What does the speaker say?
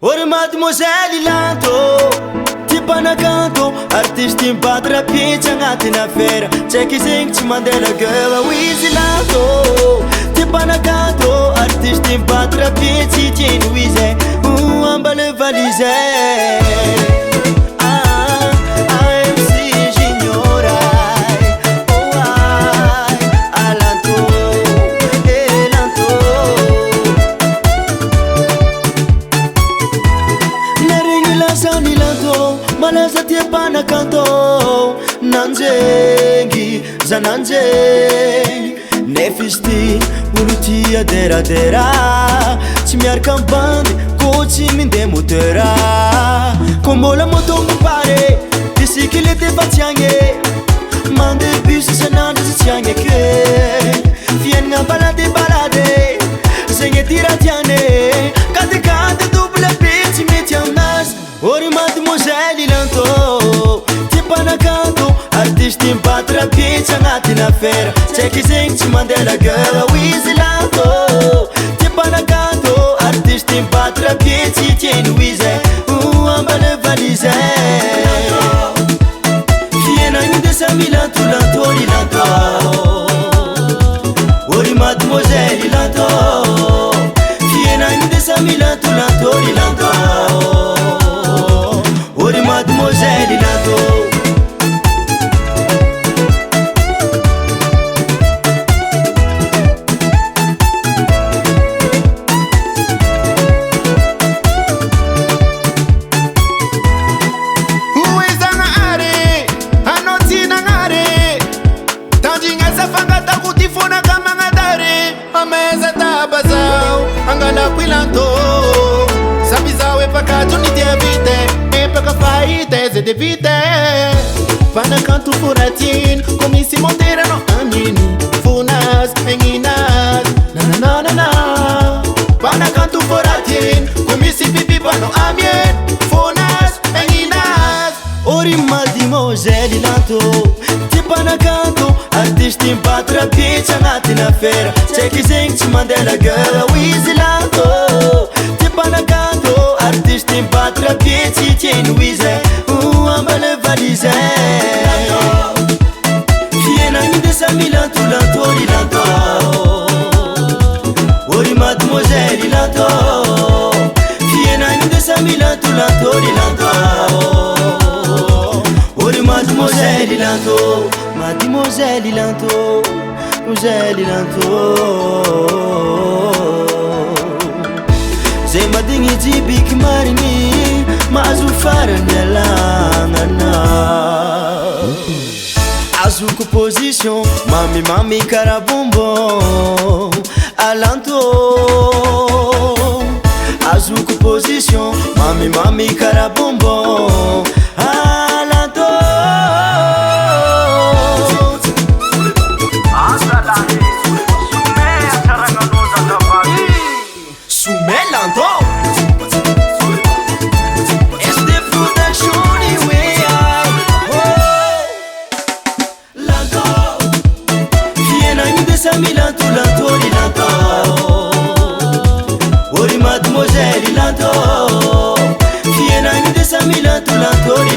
Ora mademoiselle lanto Ti panakanto Artiste impatra rapite agnatina fera Check izegny tsy mandela gueule Wizy lanto Ti panakanto Artiste impatra rapite Tsy tieno izy ambale valize Malaza tia panakanto Nanjengi za nanjengi Nefisti olo tia deradera Tsy miaraka ambandy ko tsy minde motera Ko mbola moto mipare Bisikile defa tsy agny Mande bus isanandro sy tsy agny ake Fiainagna balade balade Zegny tira tiane Katekate double P tsy mety aminazy Ora mademoiselle lanto Ti panakanto Artiste impatra rapite agnatina fera Check izegny tsy mandela gueule Wizy lanto Ti panakanto Artiste impatra rapite Tsy tieno izy ambale valize Fiainagny desa milanto lantôny lanto Ora mademoiselle lanto Fiainagny desa milanto lantôny lanto Mademoiselle lanto Uwezangare anotinangare Tanjingasa fangata kutifuna kama ngadare Ameza tabazao angana kwilanto Sabizawe pakatu nitiavite Paka faite de vite Panakanto furatin Komisi monteira no amini Funas, enginas Na na na na Panakanto furatin Komisi pipipa no amien Funas, enginas Ora mademoiselle lanto Ti panakanto Artiste impatra rapite agnatina fera Check izegny tsy mandela gueule Wizy lanto Ti panakanto Artiste impatra rapite Tsy tieno izy ambale valize Fiainagny desa milanto lantôny lanto Ora mademoiselle lanto Fiainagny desa milanto lantôny lanto Ora mademoiselle lanto Mademoiselle lanto Mademoiselle lanto Zay madigny jibiky marigny Mahazo farany alagnana Azoko position Mami kara bonbon Alanto Azoko position Mami kara bonbon Alanto Sumelanto Milanto lantôny lanto Ora mademoiselle lanto Fiainagny desa milanto lantôny